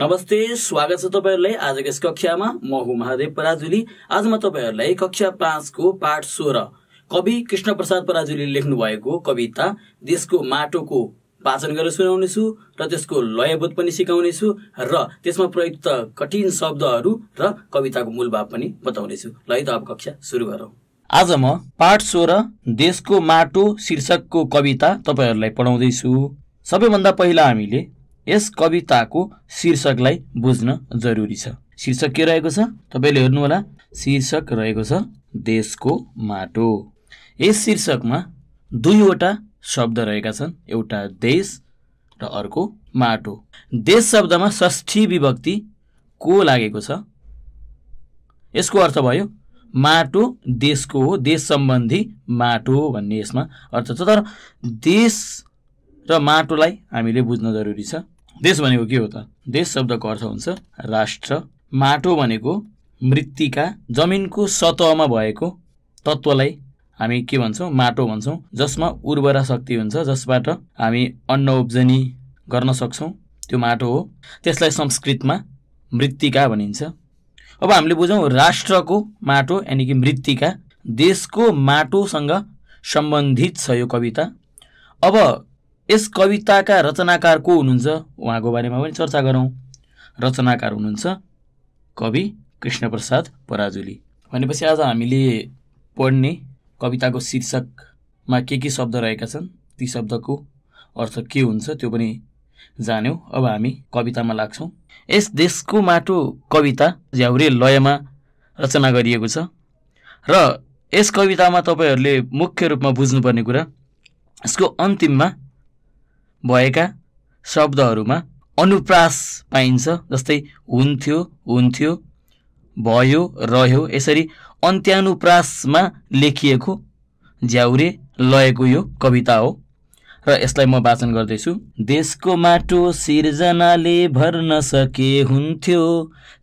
नमस्ते, स्वागत छ तपाईहरुलाई आजको यस कक्षामा। म हुँ महादेव पराजुली। आज म तपाईहरुलाई कक्षा 5 को पाठ 16 कवि कृष्णप्रसाद पराजुलीले लेख्नु भएको कविता देशको माटोको वाचन गरेर सुनाउनेछु र त्यसको लयबोध पनि सिकाउनेछु र त्यसमा प्रयुक्त कठिन शब्दहरू र कविताको मूल भाव पनि बताउनेछु। ल है त अब कक्षा सुरु गरौँ। आज म पाठ 16 देशको माटो शीर्षकको कविता तपाईहरुलाई पढाउँदै छु। सबैभन्दा पहिला हामीले यस कविताको शीर्षकलाई बुझ्न जरुरी छ। शीर्षक के रहेको छ तपाईले हेर्नु होला। शीर्षक रहेको छ देशको माटो। यस शीर्षकमा दुईवटा शब्द रहेका छन्, एउटा देश र अर्को माटो। देश शब्दमा षष्ठी विभक्ति को लागेको छ। यसको अर्थ भयो माटो देशको हो, देश सम्बन्धी माटो भन्ने यसमा अर्थ छ। तर देश र माटोलाई हामीले बुझ्न जरुरी छ। देश भनेको के हो त? देश शब्दको अर्थ हुन्छ राष्ट्र। माटो भनेको मृत्तिका, जमिनको सतहमा भएको तत्त्वलाई हामी के भन्छौँ? माटो भन्छौँ, जसमा उर्वरा शक्ति हुन्छ, जसबाट हामी अन्न उब्जनी गर्न सक्छौँ, त्यो माटो हो। त्यसलाई संस्कृतमा मृत्तिका भनिन्छ। अब हामीले बुझौँ राष्ट्रको माटो यानि कि मृत्तिका, देशको माटोसँग सम्बन्धित छ यो कविता। अब यस कविताका रचनाकार को हुनुहुन्छ उहाँको बारेमा पनि चर्चा गरौँ। रचनाकार हुनुहुन्छ कवि कृष्णप्रसाद पराजुली। भनेपछि आज हामीले पढ्ने कविताको शीर्षकमा के शब्द रहेका छन्, ती शब्दको अर्थ के हुन्छ त्यो पनि जान्यौँ। अब हामी कवितामा लाग्छौँ। यस देशको माटो कविता झ्याउरे लयमा रचना गरिएको छ र यस कवितामा तपाईहरूले मुख्य रूपमा बुझ्नुपर्ने कुरा यसको अन्तिममा भएका शब्दहरूमा अनुप्रास पाइन्छ। जस्तै हुन्थ्यो, हुन्थ्यो, भयो, रह्यो, यसरी अन्त्यानुप्रासमा लेखिएको झ्याउरे लयको यो कविता हो र यसलाई म वाचन गर्दैछु। देशको माटो सिर्जनाले भर्न सके हुन्थ्यो,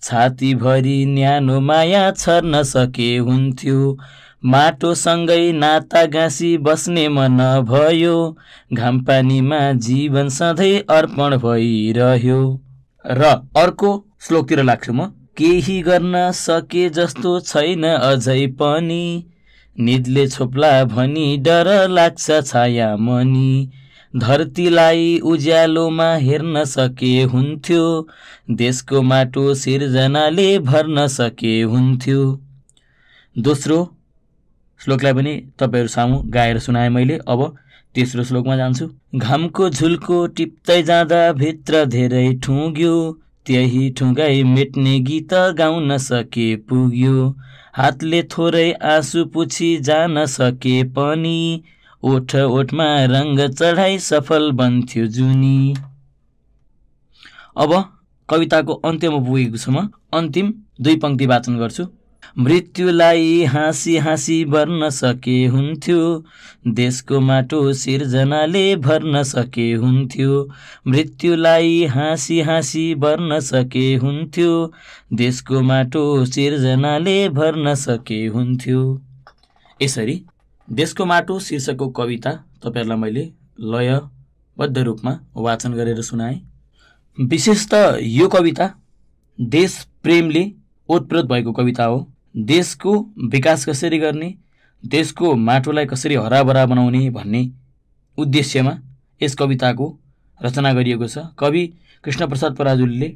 छातीभरि न्यानो माया छर्न सके हुन्थ्यो, माटोसँगै नाता गाँसी बस्ने मन भयो, घामपानीमा जीवन सधैँ अर्पण भइरह्यो। र अर्को श्लोकतिर लाग्छु म। केही गर्न सके जस्तो छैन अझै पनि, निदले छोप्ला भनी डर लाग्छ छाया मनी, धरतीलाई उज्यालोमा हेर्न सके हुन्थ्यो, देशको माटो सिर्जनाले भर्न सके हुन्थ्यो। दोस्रो श्लोकलाई पनि तपाईहरु सामु गाएर सुनाए मैले। अब तेस्रो श्लोकमा जान्छु। घामको झुल्को टिप्दै जाँदा भित्र धेरै ठुङ्ग्यो, त्यही ठुङ्गाई मेट्ने गीत गाउन सके पुग्यो, हातले थोरै आँसु पुछी जान सके पनि, ओठ ओठमा रंग चढाई सफल बन्थ्यो जुनी। अब कविताको अन्त्यमा पुगेको छु म। अन्तिम दुई पंक्ति वाचन गर्छु। मृत्युलाई हाँसी हाँसी भर्न सके हुन्थ्यो, देशको माटो सिर्जनाले भर्न सके हुन्थ्यो, मृत्युलाई हाँसी हाँसी भर्न सके हुन्थ्यो, देशको माटो सिर्जनाले भर्न सके हुन्थ्यो। यसरी देशको माटो शीर्षकको कविता तपाईहरुलाई मैले लयबद्ध रूपमा वाचन गरेर सुनाएँ। विशेषतः यो कविता देश प्रेमले ओतप्रोत भएको कविता हो। देशको विकास कसरी गर्ने, देशको माटोलाई कसरी हराभरा बनाउने भन्ने उद्देश्यमा यस कविताको रचना गरिएको छ। कवि कृष्णप्रसाद पराजुलीले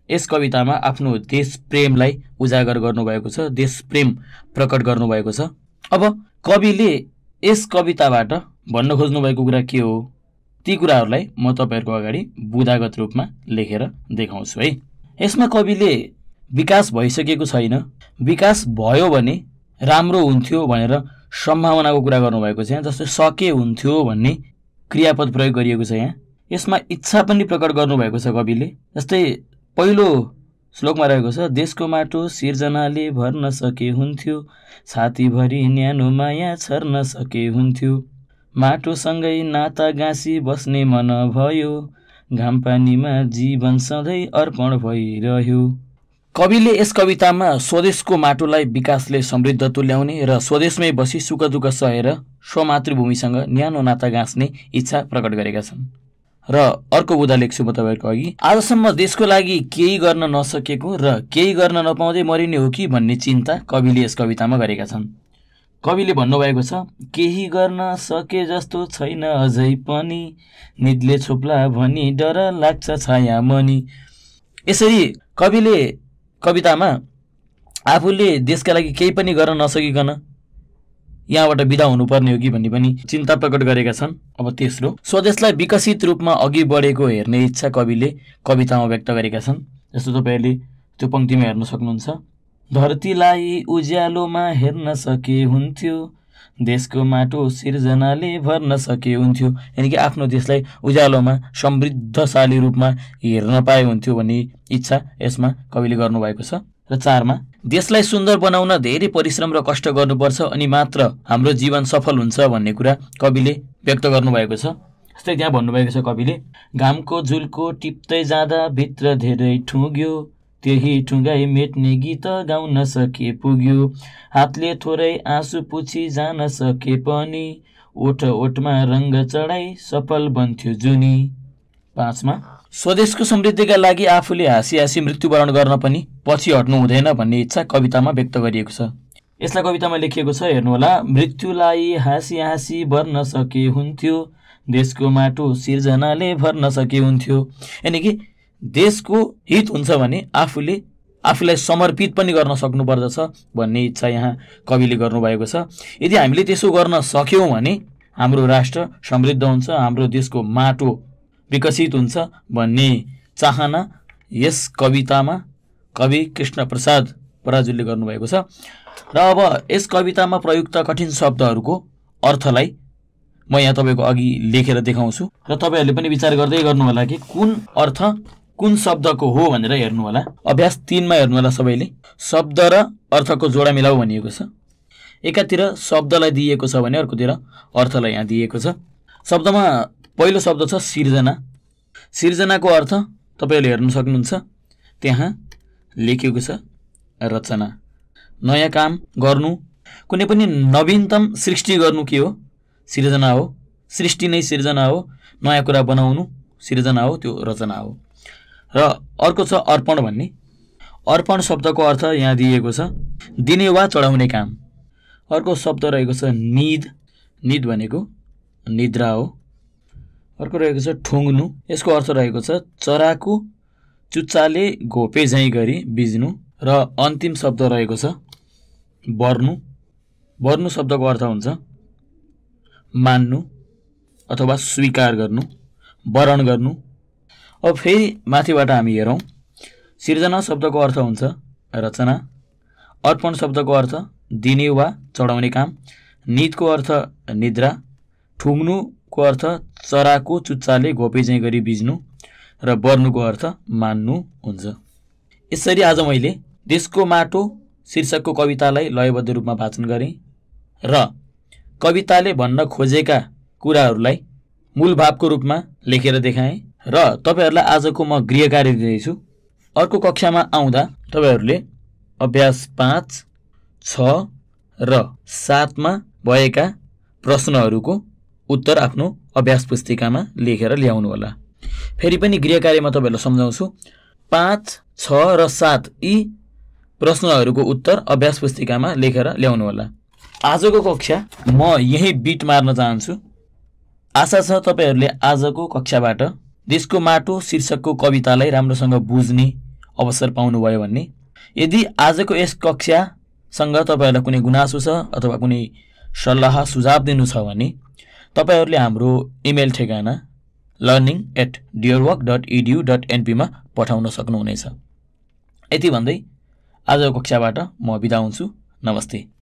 यस कवितामा आफ्नो देश प्रेमलाई उजागर गर्नुभएको छ, देश प्रेम प्रकट गर्नुभएको छ। अब कविले यस कविताबाट भन्न खोज्नु भएको कुरा के हो, ती कुराहरूलाई म तपाईहरुको अगाडि बुदागत रूपमा लेखेर देखाउँछु है। यसमा कविले विकास भइसकेको छैन, विकास भयो भने राम्रो हुन्थ्यो भनेर सम्भावनाको कुरा गर्नुभएको छ। जस्तै सके हुन्थ्यो भन्ने क्रियापद प्रयोग गरिएको छ यहाँ। यसमा इच्छा पनि प्रकट गर्नुभएको छ कविले। जस्तै पहिलो श्लोकमा रहेको छ, देशको माटो सिर्जनाले भर्न सके हुन्थ्यो, छातीभरि न्यानो माया छर्न सके हुन्थ्यो, माटोसँगै नाता गाँसी बस्ने मन भयो, घामपानीमा जीवन सधैँ अर्पण भइरह्यो। कविले यस कवितामा स्वदेशको माटोलाई विकासले समृद्ध तुल्याउने र स्वदेशमै बसी सुख दुःख सहेर स्वमातृभूमिसँग न्यानो नाता गाँच्ने इच्छा प्रकट गरेका छन्। र अर्को बुदा लेख्छु म तपाईहरुको अघि। आजसम्म देशको लागि केही गर्न नसकेको र केही गर्न नपाउँदै मरिने हो कि भन्ने चिन्ता कविले यस कवितामा गरेका छन्। कविले भन्नुभएको छ, केही गर्न सके जस्तो छैन अझै पनि, निदले छोप्ला भनी डर लाग्छ छाया मनी। यसरी कविले कवितामा आफूले देशका लागि केही पनि गर्न नसकिकन यहाँबाट बिदा हुनुपर्ने हो कि भन्ने पनि चिन्ता प्रकट गरेका छन्। अब तेस्रो, स्वदेशलाई विकसित रूपमा अघि बढेको हेर्ने इच्छा कविले कवितामा व्यक्त गरेका छन्। जस्तो तपाईहरुले त्यो पंक्तिमा हेर्न सक्नुहुन्छ, धरतीलाई उज्यालोमा हेर्न सके हुन्थ्यो, देशको माटो सिर्जनाले भर्न सके हुन्थ्यो। यानि कि आफ्नो देशलाई उज्यालोमा समृद्धशाली रूपमा हेर्न पाए हुन्थ्यो भन्ने इच्छा यसमा कविले गर्नुभएको छ। र 4 मा, देशलाई सुन्दर बनाउन धेरै परिश्रम र कष्ट गर्नुपर्छ अनि मात्र हाम्रो जीवन सफल हुन्छ भन्ने कुरा कविले व्यक्त गर्नुभएको छ। जस्तै त्यहाँ भन्नुभएको छ कविले, घामको झुल्को टिप्दै जाँदा भित्र धेरै ठुग्यो, त्यही ठुङ्गाई मेट्ने गीत गाउन सके पुग्यो, हातले थोरै आँसु पुछी जान सके पनि, ओठ ओठमा रंग चढाई सफल बन्थ्यो जुनी। 5 मा, स्वदेशको समृद्धिका लागि आफूले हाँसी हाँसी मृत्युवरण गर्न पनि पछि हट्नु हुँदैन भन्ने इच्छा कवितामा व्यक्त गरिएको छ। यसलाई कवितामा लेखिएको छ, हेर्नु होला, मृत्युलाई हाँसी हाँसी भर्न सके हुन्थ्यो, देशको माटो सिर्जनाले भर्न सके हुन्थ्यो। यानि कि देशको हित हुन्छ भने आफूलाई समर्पित पनि गर्न सक्नुपर्दछ भन्ने इच्छा यहाँ कविले गर्नुभएको छ। यदि हामीले त्यसो गर्न सक्यौं भने हाम्रो राष्ट्र समृद्ध हुन्छ, हाम्रो देशको माटो विकसित हुन्छ भन्ने चाहना यस कवितामा कवि कृष्णप्रसाद पराजुलीले गर्नुभएको छ। र अब यस कवितामा प्रयुक्त कठिन शब्दहरूको अर्थलाई म यहाँ तपाईको अघि लेखेर देखाउँछु र तपाईहरुले पनि विचार गर्दै गर्नु होला कि कुन अर्थ कुन शब्दको हो भनेर हेर्नु होला। अभ्यास 3 मा हेर्नु होला सबैले, शब्द र अर्थको जोडा मिलाऊ भनिएको छ। एकातिर शब्दलाई दिएको छ भने अर्कोतिर अर्थलाई यहाँ दिएको छ। शब्दमा पहिलो शब्द छ सिर्जना। सिर्जनाको अर्थ तपाईहरुले हेर्न सक्नुहुन्छ, त्यहाँ लेखिएको छ रचना, नयाँ काम गर्नु, कुनै पनि नवीनतम सृष्टि गर्नु के हो, सिर्जना हो। सृष्टि नै सिर्जना हो, नयाँ कुरा बनाउनु सिर्जना हो, त्यो रचना हो। र अर्को छ अर्पण भन्ने। अर्पण शब्दको अर्थ यहाँ दिएको छ दिने वा चढाउने काम। अर्को शब्द रहेको छ निद। निद भनेको निद्रा हो। अर्को रहेको छ ठुङ्नु। यसको अर्थ रहेको छ चराको चुच्चाले घोपे झैं गरी बिज्नु। र अन्तिम शब्द रहेको छ वर्नु। वर्नु शब्दको अर्थ हुन्छ मान्नु अथवा स्वीकार गर्नु, वरण गर्नु। अब फेरि माथिबाट हामी हेरौं, सिर्जना शब्दको अर्थ हुन्छ रचना, अर्पण शब्दको अर्थ दिने वा चढाउने काम, निदको अर्थ निद्रा, ठुङ्नुको अर्थ चराको चुच्चाले घोपे झैं गरी बिज्नु र वर्नुको अर्थ मान्नु हुन्छ। यसरी आज मैले देशको माटो शीर्षकको कवितालाई लयबद्ध रूपमा वाचन गरेँ र कविताले भन्न खोजेका कुराहरूलाई मूल भावको रूपमा लेखेर देखाएँ र तपाईहरुलाई आजको म गृह कार्य दिँदैछु। अर्को कक्षामा आउँदा तपाईहरुले अभ्यास 5, 6 र 7 मा भएका प्रश्नहरूको उत्तर आफ्नो अभ्यास पुस्तिकामा लेखेर ल्याउनु होला। फेरि पनि गृह कार्यमा तपाईहरुलाई सम्झाउँछु, 5, 6 र 7 यी प्रश्नहरूको उत्तर अभ्यास पुस्तिकामा लेखेर ल्याउनु होला। आजको कक्षा म यही बिट मार्न चाहन्छु। आशा छ तपाईहरुले आजको कक्षाबाट देशको माटो शीर्षकको कवितालाई राम्रोसँग बुझ्ने अवसर पाउनुभयो भन्ने। यदि आजको यस कक्षासँग तपाईहरुलाई कुनै गुनासो छ अथवा कुनै सल्लाह सुझाव दिनु छ भने तपाईहरुले हाम्रो इमेल ठेगाना learning@dearwork.edu.np मा पठाउन सक्नुहुनेछ। यति भन्दै आजको कक्षाबाट म बिदा हुन्छु। नमस्ते।